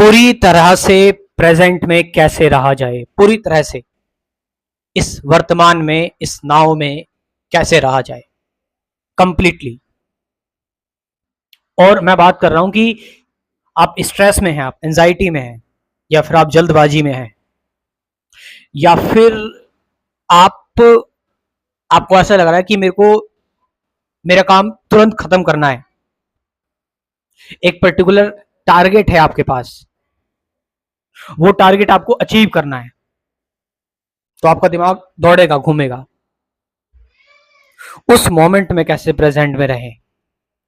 पूरी तरह से प्रेजेंट में कैसे रहा जाए, पूरी तरह से इस वर्तमान में, इस नाव में कैसे रहा जाए कंप्लीटली। और मैं बात कर रहा हूं कि आप स्ट्रेस में हैं, आप एंजाइटी में हैं, या फिर आप जल्दबाजी में हैं, या फिर आप आपको ऐसा लग रहा है कि मेरे को मेरा काम तुरंत खत्म करना है, एक पर्टिकुलर टारगेट है आपके पास, वो टारगेट आपको अचीव करना है, तो आपका दिमाग दौड़ेगा, घूमेगा। उस मोमेंट में कैसे प्रेजेंट में रहें,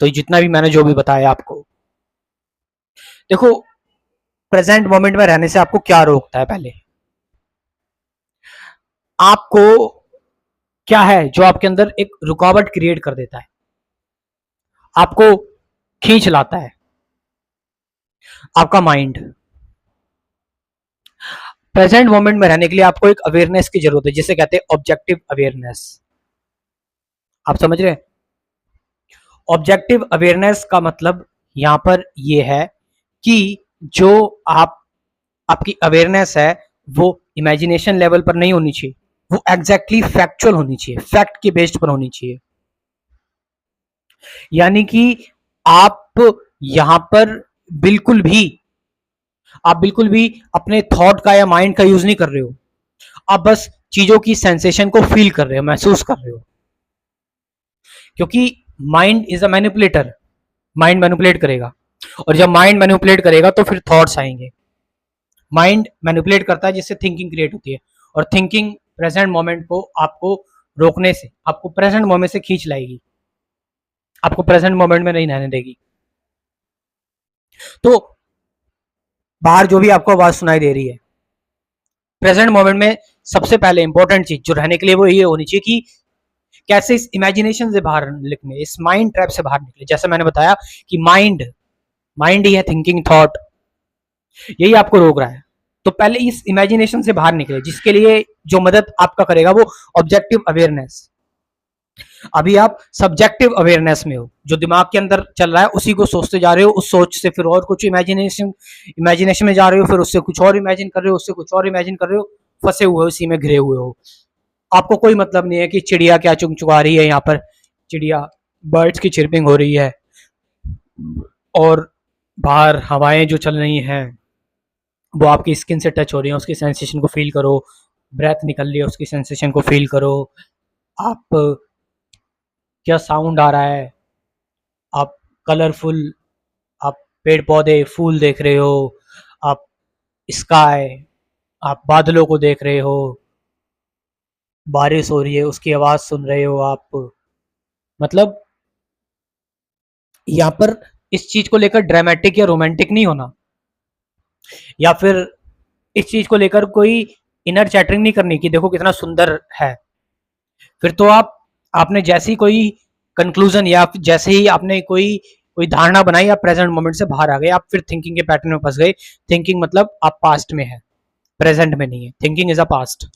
तो जितना भी मैंने जो भी बताया आपको, देखो प्रेजेंट मोमेंट में रहने से आपको क्या रोकता है? पहले आपको क्या है जो आपके अंदर एक रुकावट क्रिएट कर देता है, आपको खींच लाता है? आपका माइंड। प्रेजेंट मोमेंट में रहने के लिए आपको एक अवेयरनेस की जरूरत है, जिसे कहते हैं ऑब्जेक्टिव अवेयरनेस। आप समझ रहे हैं? ऑब्जेक्टिव अवेयरनेस का मतलब यहां पर यह है कि जो आपकी अवेयरनेस है वो इमेजिनेशन लेवल पर नहीं होनी चाहिए, वो एग्जैक्टली फैक्चुअल होनी चाहिए, फैक्ट के बेस्ड पर होनी चाहिए। यानी कि आप यहां पर बिल्कुल भी अपने थॉट का या माइंड का यूज नहीं कर रहे हो, आप बस चीजों की सेंसेशन को फील कर रहे हो, महसूस कर रहे हो। क्योंकि mind is a manipulator, mind manipulate करेगा, और जब माइंड मैनिपुलेट करेगा तो फिर थॉट्स आएंगे। माइंड मैनिपुलेट करता है जिससे थिंकिंग क्रिएट होती है, और थिंकिंग प्रेजेंट मोमेंट को आपको रोकने से, आपको प्रेजेंट मोमेंट से खींच लाएगी, आपको प्रेजेंट मोमेंट में नहीं रहने देगी। तो बाहर जो भी आपको आवाज सुनाई दे रही है, प्रेजेंट मोमेंट में सबसे पहले इंपॉर्टेंट चीज जो रहने के लिए वो ये होनी चाहिए कि कैसे इस इमेजिनेशन से बाहर निकले, इस माइंड ट्रैप से बाहर निकले। जैसे मैंने बताया कि माइंड ही है थिंकिंग थॉट, यही आपको रोक रहा है। तो पहले इस इमेजिनेशन से बाहर निकले, जिसके लिए जो मदद आपका करेगा वो ऑब्जेक्टिव अवेयरनेस। अभी आप सब्जेक्टिव अवेयरनेस में हो, जो दिमाग के अंदर चल रहा है उसी को सोचते जा रहे हो, उस सोच से फिर और कुछ इमेजिनेशन में जा रहे हो, फिर उससे कुछ और इमेजिन कर रहे हो, उससे कुछ और इमेजिन कर रहे हो, फंसे हुए हो, उसी में घिरे हुए हो। आपको कोई मतलब नहीं है कि चिड़िया क्या चुगचुगा रही है, यहाँ पर चिड़िया बर्ड्स की चिरपिंग हो रही है, और बाहर हवाएं जो चल रही हैं वो आपकी स्किन से टच हो रही है, उसकी सेंसेशन को फील करो। ब्रेथ निकल रही है, उसकी सेंसेशन को फील करो। आप क्या साउंड आ रहा है, आप कलरफुल, आप पेड़ पौधे फूल देख रहे हो, आप स्काई, आप बादलों को देख रहे हो, बारिश हो रही है उसकी आवाज सुन रहे हो आप। मतलब यहाँ पर इस चीज को लेकर ड्रामेटिक या रोमांटिक नहीं होना, या फिर इस चीज को लेकर कोई इनर चैटरिंग नहीं करनी कि देखो कितना सुंदर है। फिर तो आपने जैसी कोई कंक्लूजन, या जैसे ही आपने कोई कोई धारणा बनाई, आप प्रेजेंट मोमेंट से बाहर आ गए, आप फिर थिंकिंग के पैटर्न में फंस गए। थिंकिंग मतलब आप पास्ट में है, प्रेजेंट में नहीं है। थिंकिंग इज अ पास्ट,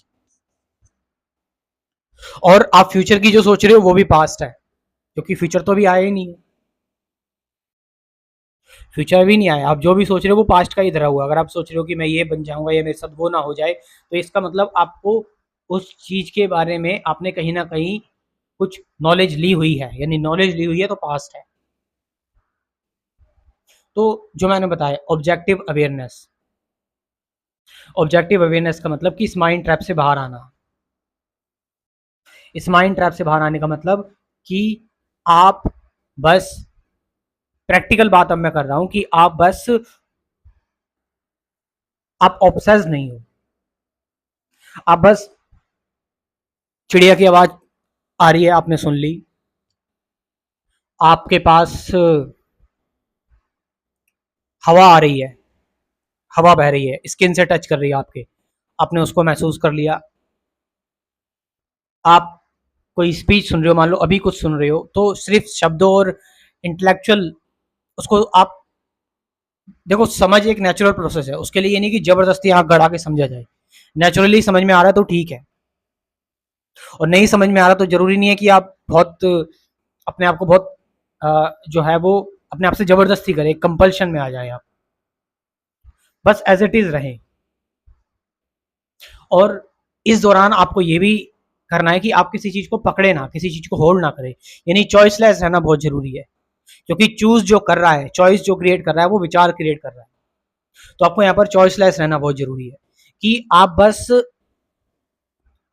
और आप फ्यूचर की जो सोच रहे हो वो भी पास्ट है, क्योंकि फ्यूचर तो अभी आया ही नहीं है। फ्यूचर भी नहीं आया, आप जो भी सोच रहे हो वो पास्ट का ही धरा हुआ। अगर आप सोच रहे हो कि मैं ये बन जाऊंगा या मेरे साथ वो ना हो जाए, तो इसका मतलब आपको उस चीज के बारे में आपने कहीं ना कहीं कुछ नॉलेज ली हुई है, यानी नॉलेज ली हुई है तो पास्ट है। तो जो मैंने बताया ऑब्जेक्टिव अवेयरनेस, ऑब्जेक्टिव अवेयरनेस का मतलब कि इस माइंड ट्रैप से बाहर आना। इस माइंड ट्रैप से बाहर आने का मतलब कि आप बस, प्रैक्टिकल बात अब मैं कर रहा हूं कि आप ऑब्सेस्ड नहीं हो, आप बस चिड़िया की आवाज आ रही है, आपने सुन ली, आपके पास हवा आ रही है, हवा बह रही है, स्किन से टच कर रही है आपने उसको महसूस कर लिया। आप कोई स्पीच सुन रहे हो, मान लो अभी कुछ सुन रहे हो, तो सिर्फ शब्दों और इंटेलेक्चुअल उसको आप देखो, समझ एक नेचुरल प्रोसेस है, उसके लिए ये नहीं कि जबरदस्ती आंख गड़ा के समझा जाए। नेचुरली समझ में आ रहा है तो ठीक है, और नहीं समझ में आ रहा तो जरूरी नहीं है कि आप बहुत अपने आप को बहुत जो है वो अपने आप से जबरदस्ती करें, कंपल्शन में आ जाए आप। बस एज इट इज रहें। और इस दौरान आपको ये भी करना है कि आप किसी चीज को पकड़े ना, किसी चीज को होल्ड ना करें, यानी चॉइसलेस रहना बहुत जरूरी है। क्योंकि चूज जो कर रहा है, चॉइस जो क्रिएट कर रहा है, वो विचार क्रिएट कर रहा है। तो आपको यहाँ पर चॉइसलेस रहना बहुत जरूरी है कि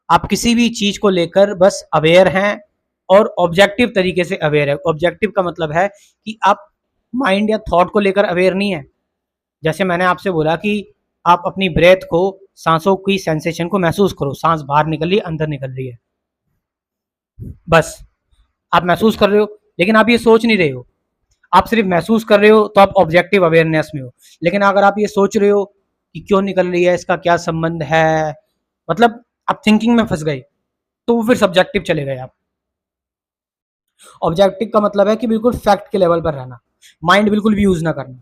आप किसी भी चीज को लेकर बस अवेयर हैं और ऑब्जेक्टिव तरीके से अवेयर है। ऑब्जेक्टिव का मतलब है कि आप माइंड या थॉट को लेकर अवेयर नहीं है। जैसे मैंने आपसे बोला कि आप अपनी ब्रेथ को, सांसों की सेंसेशन को महसूस करो, सांस बाहर निकल रही है, अंदर निकल रही है, बस आप महसूस कर रहे हो, लेकिन आप ये सोच नहीं रहे हो। आप सिर्फ महसूस कर रहे हो तो आप ऑब्जेक्टिव अवेयरनेस में हो। लेकिन अगर आप ये सोच रहे हो कि क्यों निकल रही है, इसका क्या संबंध है, मतलब आप थिंकिंग में फंस गए, तो वो फिर सब्जेक्टिव चले गए आप। ऑब्जेक्टिव का मतलब है कि बिल्कुल फैक्ट के लेवल पर रहना, माइंड बिल्कुल भी यूज ना करना।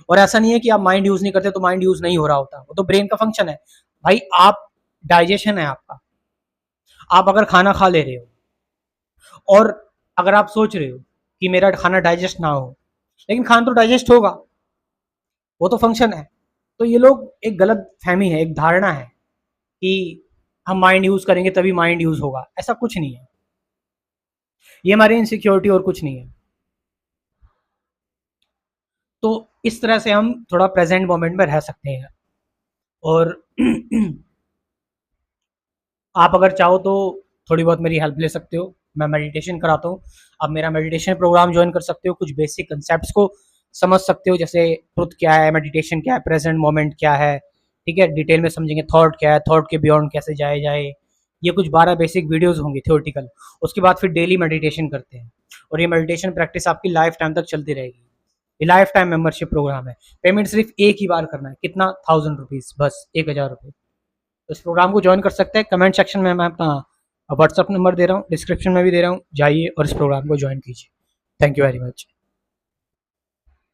और ऐसा नहीं है कि आप माइंड यूज नहीं करते तो माइंड यूज नहीं हो रहा होता, वो तो ब्रेन का फंक्शन है भाई। आप डाइजेशन है आपका, आप अगर खाना खा ले रहे हो और अगर आप सोच रहे हो कि मेरा खाना डाइजेस्ट ना हो, लेकिन खाना तो डाइजेस्ट होगा, वो तो फंक्शन है। तो ये लोग एक गलत फहमी है, एक धारणा है कि हम माइंड यूज करेंगे तभी माइंड यूज होगा, ऐसा कुछ नहीं है। ये हमारी इनसिक्योरिटी और कुछ नहीं है। तो इस तरह से हम थोड़ा प्रेजेंट मोमेंट में रह सकते हैं। और आप अगर चाहो तो थोड़ी बहुत मेरी हेल्प ले सकते हो, मैं मेडिटेशन कराता हूँ। आप मेरा मेडिटेशन प्रोग्राम ज्वाइन कर सकते हो, कुछ बेसिक कंसेप्ट्स को समझ सकते हो, जैसे ट्रुथ क्या है, मेडिटेशन क्या है, प्रेजेंट मोमेंट क्या है, ठीक है, डिटेल में समझेंगे। थॉट क्या है, थॉट के बियॉन्ड कैसे जाए जाए, ये कुछ 12 बेसिक वीडियोस होंगी थियोरटिकल। उसके बाद फिर डेली मेडिटेशन करते हैं, और ये मेडिटेशन प्रैक्टिस आपकी लाइफ टाइम तक चलती रहेगी। ये लाइफ टाइम मेंबरशिप प्रोग्राम है। पेमेंट सिर्फ एक ही बार करना है, कितना, 1000 रुपीज़, बस 1000 रुपये। तो इस प्रोग्राम को ज्वाइन कर सकते हैं। कमेंट सेक्शन में मैं अपना व्हाट्सअप नंबर दे रहा हूँ, डिस्क्रिप्शन में भी दे रहा हूँ, जाइए और इस प्रोग्राम को ज्वाइन कीजिए। Thank you very much.